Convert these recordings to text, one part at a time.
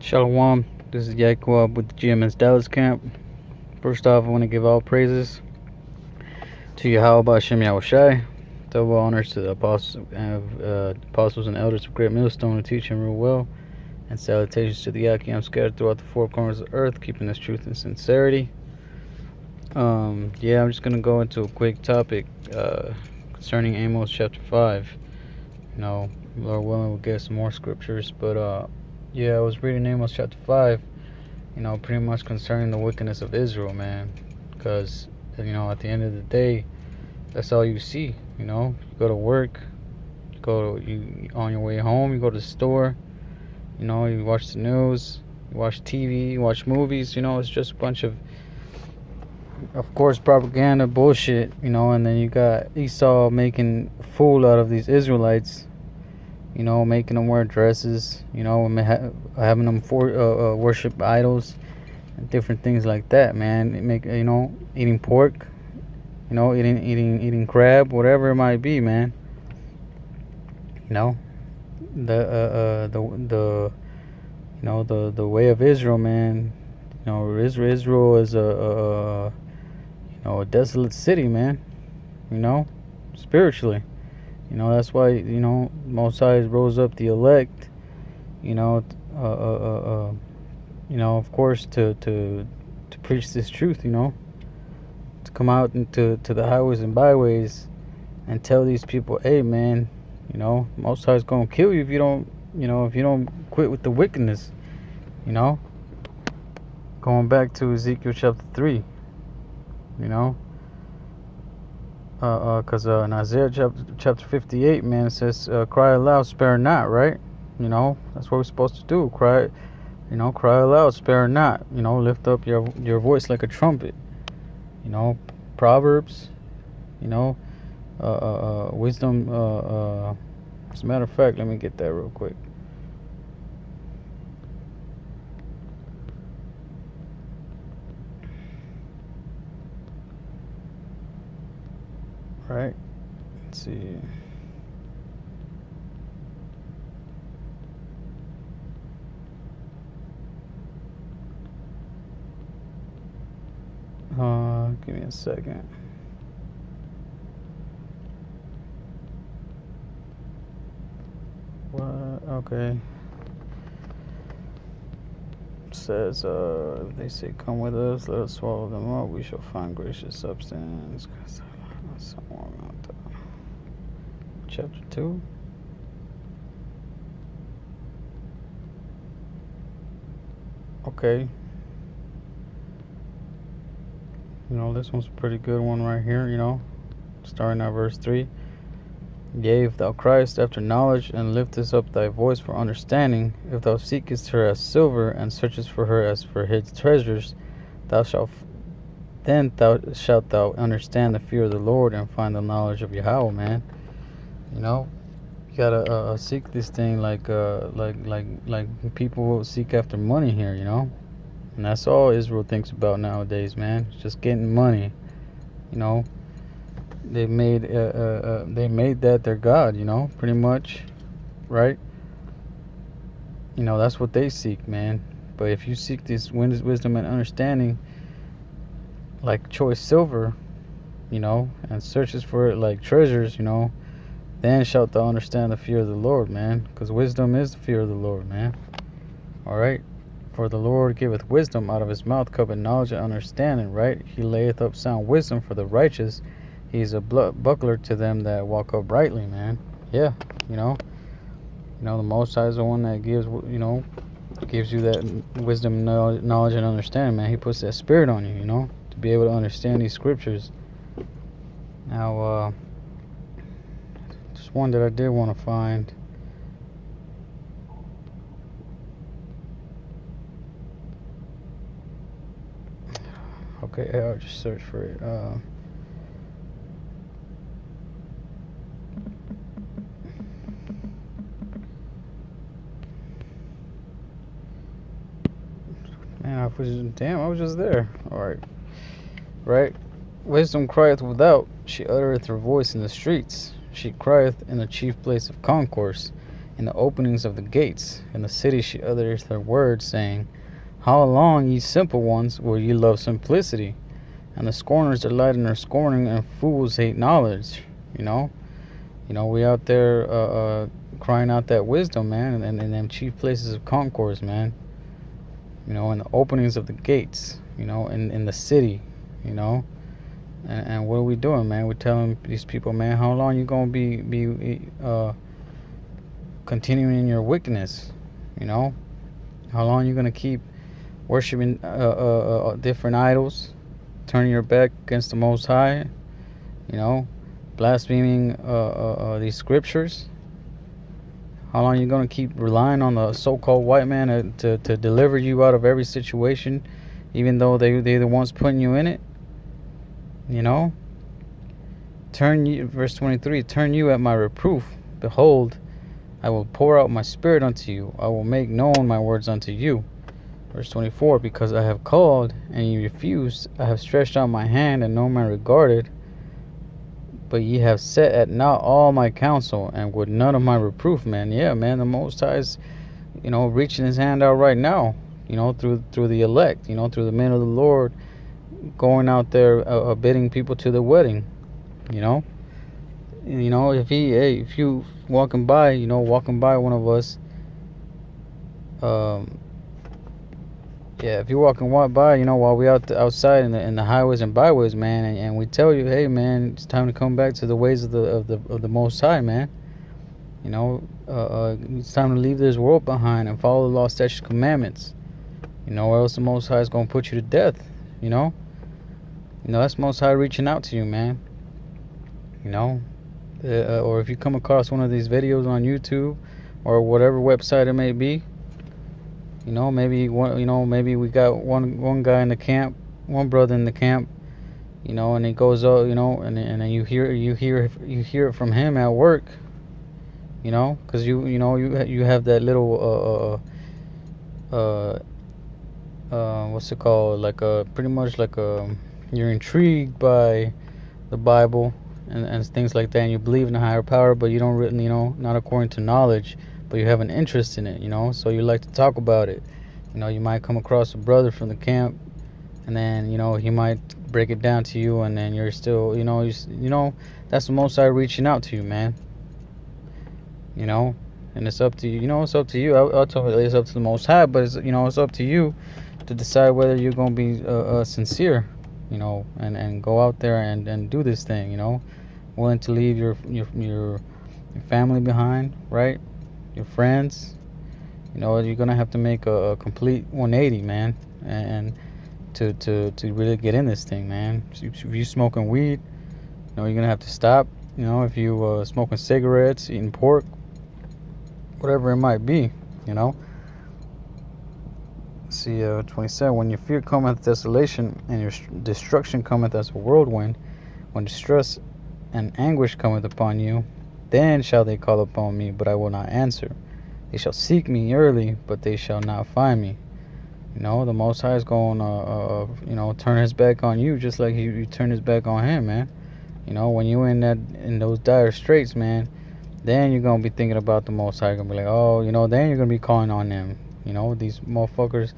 Shalom, this is YAHAWAH with the GMS Dallas camp. First off, I want to give all praises to YAHAWASHI. Double honors to the apostles and elders of Great Millstone who teach him real well. And salutations to the Yakim scattered throughout the four corners of the earth, keeping this truth and sincerity. I'm just going to go into a quick topic concerning Amos chapter 5. Lord willing, we'll get some more scriptures, but I was reading Amos chapter 5, pretty much concerning the wickedness of Israel, man. Because, at the end of the day, that's all you see. You go to work, you on your way home, you go to the store, you watch the news, you watch TV, you watch movies, it's just a bunch of course, propaganda bullshit, and then you got Esau making a fool out of these Israelites, making them wear dresses, having them worship idols and different things like that, man. Eating pork, eating crab, whatever it might be, man. The way of Israel, man. Israel is a desolate city, man. Spiritually. That's why, Most High rose up the elect, of course, to preach this truth, to come out into the highways and byways and tell these people, hey, man, Most High is going to kill you if you don't quit with the wickedness, Going back to Ezekiel chapter 3, because in Isaiah chapter 58, man, it says, cry aloud, spare not, right? That's what we're supposed to do. Cry aloud, spare not. Lift up your voice like a trumpet. Proverbs, wisdom. As a matter of fact, let me get that real quick. Right, let's see. Give me a second. What? Okay. It says, they say, come with us, let us swallow them up, we shall find gracious substance. Chapter 2. Okay. This one's a pretty good one right here, starting at verse 3. Yea, if thou criest after knowledge, and liftest up thy voice for understanding, if thou seekest her as silver, and searchest for her as for hid treasures, then shalt thou understand the fear of the Lord, and find the knowledge of Yahawah, man. You gotta seek this thing like people will seek after money here, and that's all Israel thinks about nowadays, man. It's just getting money. They made that their god, pretty much, right? That's what they seek, man. But if you seek this wisdom and understanding like choice silver, and searches for it like treasures, then shalt thou understand the fear of the Lord, man. Because wisdom is the fear of the Lord, man. Alright? For the Lord giveth wisdom, out of his mouth cometh knowledge and understanding, right? He layeth up sound wisdom for the righteous. He is a buckler to them that walk uprightly, man. Yeah, the Most High is the one that gives you that wisdom, knowledge, and understanding, man. He puts that spirit on you, to be able to understand these scriptures. Now, just one that I did want to find. Okay, I'll just search for it. Man, I was just there. Alright. Right? Wisdom crieth without, she uttereth her voice in the streets. She crieth in the chief place of concourse. in the openings of the gates. In the city she uttereth her words, saying, How long, ye simple ones, will ye love simplicity? And the scorners delight in their scorning, and fools hate knowledge. We out there crying out that wisdom, man, and in them chief places of concourse, man. In the openings of the gates, in the city, And what are we doing, man? We're telling these people, man, how long you gonna be continuing in your wickedness? How long you gonna keep worshiping different idols, turning your back against the Most High? Blaspheming these scriptures. How long you gonna keep relying on the so-called white man to deliver you out of every situation, even though they're the ones putting you in it? Verse 23, turn you at my reproof. Behold, I will pour out my spirit unto you. I will make known my words unto you. Verse 24, because I have called and ye refused, I have stretched out my hand and no man regarded. But ye have set at naught all my counsel, and would none of my reproof, man. Yeah, man, the Most High is, reaching his hand out right now, through the elect, through the men of the Lord, going out there bidding people to the wedding. If you walking by one of us, if you're walking by, while we outside in the highways and byways, man, and we tell you, hey, man, it's time to come back to the ways of the Most High, man. It's time to leave this world behind and follow the law, statutes, commandments. Or else the Most High is gonna put you to death. That's Most High reaching out to you, man. Or if you come across one of these videos on YouTube or whatever website it may be, maybe we got one guy in the camp, one brother in the camp, and he goes out, and then you hear it from him at work, because you have that little what's it called, like pretty much like you're intrigued by the Bible and things like that, and you believe in a higher power, but you don't really, not according to knowledge, but you have an interest in it, so you like to talk about it. You might come across a brother from the camp, and then he might break it down to you, and then you're still, that's the Most High reaching out to you, man. And it's up to you. It's up to you. Ultimately, it's up to the Most High, but it's up to you to decide whether you're gonna be sincere, and go out there and do this thing, willing to leave your family behind, right? Your friends. You're gonna have to make a complete 180, man, and to really get in this thing, man. If you smoking weed, you're gonna have to stop. If you smoking cigarettes, eating pork, whatever it might be, See, 27. When your fear cometh desolation, and your destruction cometh as a whirlwind, when distress and anguish cometh upon you, then shall they call upon me, but I will not answer. They shall seek me early, but they shall not find me. The Most High is going to turn his back on you, just like you turn his back on him, man. When you're in those dire straits, man, then you're gonna be thinking about the Most High. You're gonna be like, oh, then you're gonna be calling on them. These motherfuckers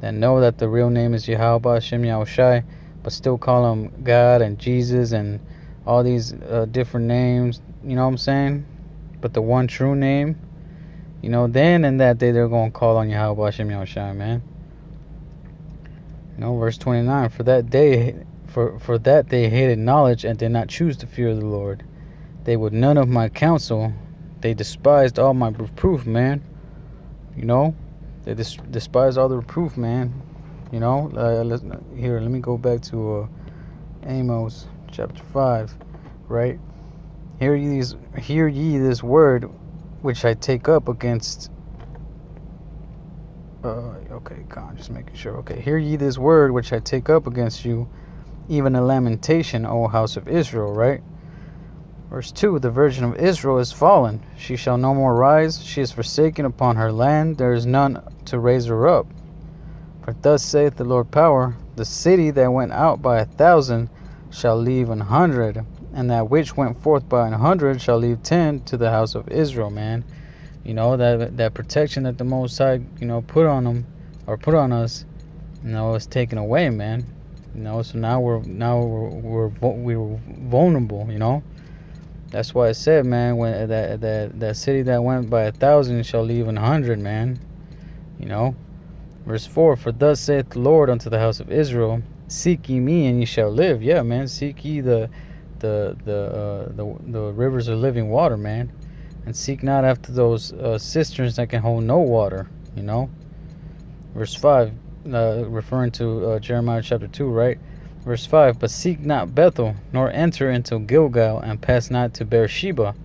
that know that the real name is YAHAWAH, YAHAWASHI, but still call him God and Jesus and all these different names. You know what I'm saying? But the one true name, then in that day they're gonna call on YAHAWAH, YAHAWASHI, man. Verse 29. For that they hated knowledge and did not choose to fear the Lord. They would none of my counsel. They despised all my reproof, man. They despised all the reproof, man. Let me go back to Amos chapter 5, right? Hear ye this word which I take up against. Just making sure. Okay, hear ye this word which I take up against you, even a lamentation, O house of Israel, right? Verse 2, the virgin of Israel is fallen. She shall no more rise. She is forsaken upon her land. There is none to raise her up. For thus saith the Lord power, the city that went out by 1,000 shall leave 100, and that which went forth by 100 shall leave 10 to the house of Israel, man. You know, that protection that the Most High, you know, put on them or put on us, you know, is taken away, man. You know, so now we're vulnerable. You know, that's why it said, man, when that city that went by 1,000 shall leave 100, man. You know, verse 4: For thus saith the Lord unto the house of Israel, Seek ye me, and ye shall live. Yeah, man. Seek ye the rivers of living water, man, and seek not after those cisterns that can hold no water. You know, verse 5, referring to Jeremiah chapter 2, right? Verse 5: But seek not Bethel, nor enter into Gilgal, and pass not to Beersheba,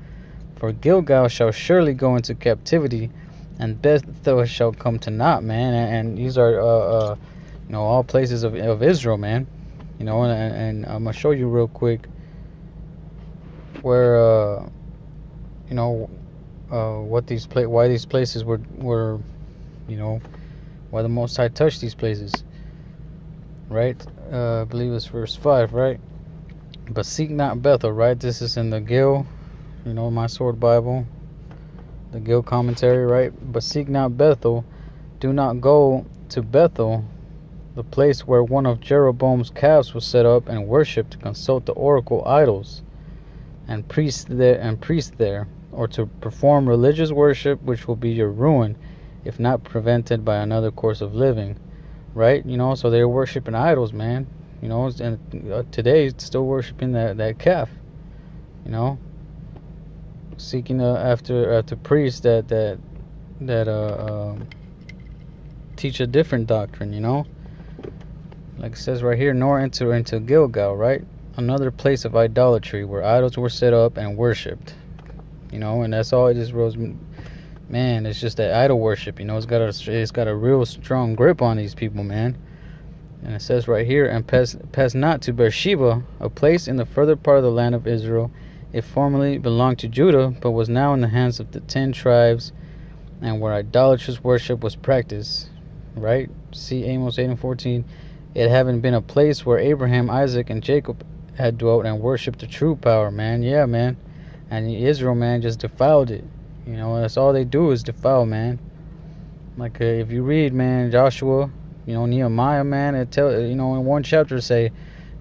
for Gilgal shall surely go into captivity, and Bethel shall come to naught, man. And these are you know, all places of Israel, man. You know, and I'm gonna show you real quick where you know, why these places were, you know, why the Most High touched these places, right? I believe it's verse 5, right? But seek not Bethel, right? This is in the Gil, you know, my sword Bible, the Gil commentary, right? But seek not Bethel, do not go to Bethel, the place where one of Jeroboam's calves was set up and worshipped, to consult the oracle idols and priest there, or to perform religious worship, which will be your ruin, if not prevented by another course of living. Right? You know, so they're worshiping idols, man. You know, and today it's still worshiping that calf. You know, seeking after priests that teach a different doctrine. You know, like it says right here, nor enter into Gilgal, right? Another place of idolatry where idols were set up and worshipped. You know, and that's all it just rose. Man, it's just that idol worship. You know, it's got a real strong grip on these people, man. And it says right here, and pass not to Beersheba, a place in the further part of the land of Israel. It formerly belonged to Judah, but was now in the hands of the 10 tribes, and where idolatrous worship was practiced. Right? See Amos 8:14. It having been a place where Abraham, Isaac, and Jacob had dwelt and worshipped the true power, man. Yeah, man. And Israel, man, just defiled it. You know, that's all they do is defile, man. Like if you read, man, Joshua, you know, Nehemiah, man, it you know, in one chapter say,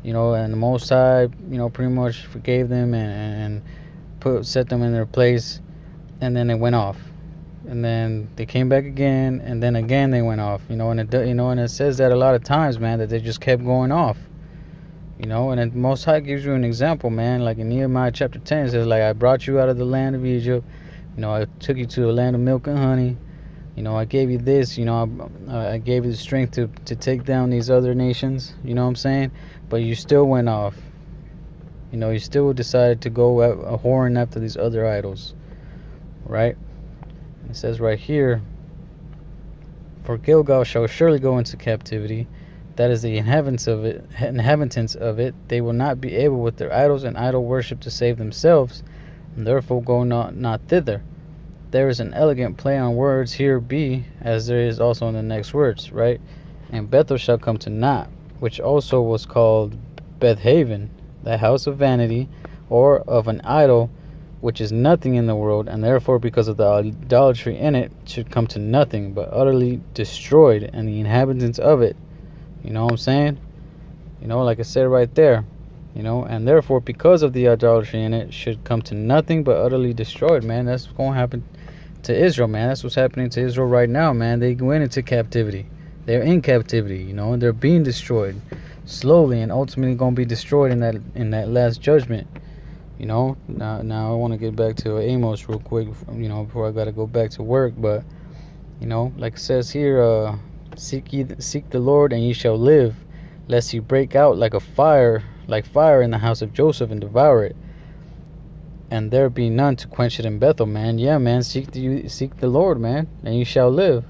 you know, and the Most High, you know, pretty much forgave them and set them in their place, and then they went off, and then they came back again, and then again they went off. You know, and it says that a lot of times, man, that they just kept going off. You know, and then Most High gives you an example, man. Like in Nehemiah chapter 10, it says, like, I brought you out of the land of Egypt. You know, I took you to a land of milk and honey. You know, I gave you this. You know, I gave you the strength to take down these other nations. You know what I'm saying? But you still went off. You know, you still decided to go whoring after these other idols. Right? It says right here, for Gilgal shall surely go into captivity. That is the inhabitants of it. They will not be able with their idols and idol worship to save themselves, and therefore go not thither. There is an elegant play on words here, be, as there is also in the next words, right? And Bethel shall come to naught, which also was called Bethaven, the house of vanity, or of an idol, which is nothing in the world, and therefore because of the idolatry in it should come to nothing, but utterly destroyed, and the inhabitants of it. You know what I'm saying? You know, like I said right there. You know, and therefore, because of the idolatry in it, should come to nothing but utterly destroyed, man. That's what's going to happen to Israel, man. That's what's happening to Israel right now, man. They went into captivity. They're in captivity, you know, and they're being destroyed slowly and ultimately going to be destroyed in that last judgment. You know, now I want to get back to Amos real quick, you know, before I got to go back to work. But, you know, like it says here, seek the Lord, and ye shall live, lest he break out like fire in the house of Joseph, and devour it, and there be none to quench it in Bethel, man. Yeah, man, seek the Lord, man, and you shall live.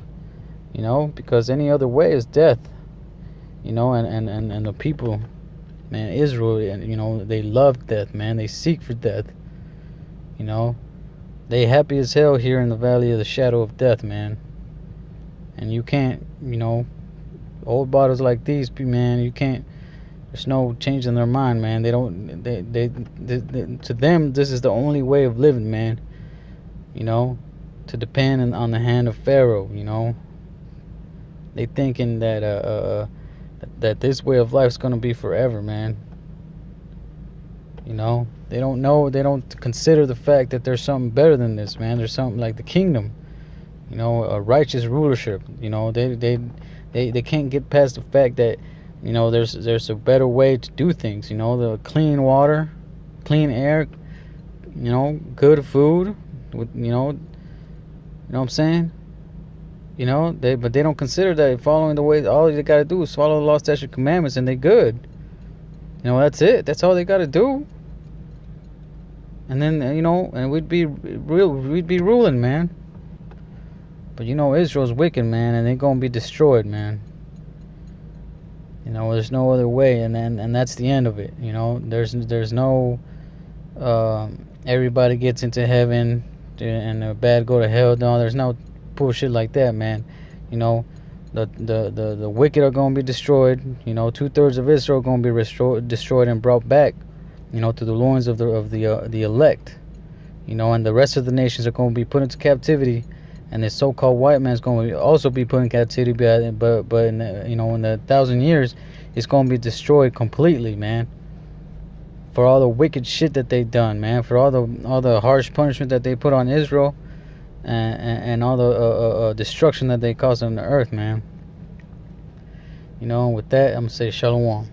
You know, because any other way is death. You know, and the people, man, Israel, and you know, they love death, man. They seek for death. You know, they happy as hell here in the valley of the shadow of death, man. And you can't, you know, old bottles like these, man, you can't. There's no changing their mind, man. They don't. They to them, this is the only way of living, man. You know, to depend on the hand of Pharaoh. You know, they thinking that this way of life is gonna be forever, man. You know, they don't know. They don't consider the fact that there's something better than this, man. There's something like the kingdom. You know, a righteous rulership. You know, they can't get past the fact that, you know, there's a better way to do things. You know, the clean water, clean air, you know, good food, with, you know what I'm saying? You know, but they don't consider that following the way. All they gotta do is follow the law, statute, commandments, and they good. You know, that's it. That's all they gotta do. And then, you know, and we'd be ruling, man. But you know, Israel's wicked, man, and they're gonna be destroyed, man. You know, there's no other way, and that's the end of it. You know, there's no everybody gets into heaven and the bad go to hell. No, there's no bullshit like that, man. You know, the wicked are gonna be destroyed. You know, 2/3 of Israel are gonna be destroyed and brought back, you know, to the loins of the elect. You know, and the rest of the nations are gonna be put into captivity, and the so-called white man's going to also be put in captivity. But in the, you know, in the 1,000 years, it's gonna be destroyed completely, man. For all the wicked shit that they done, man. For all the harsh punishment that they put on Israel. And all the destruction that they caused on the earth, man. You know, with that, I'm gonna say shalom.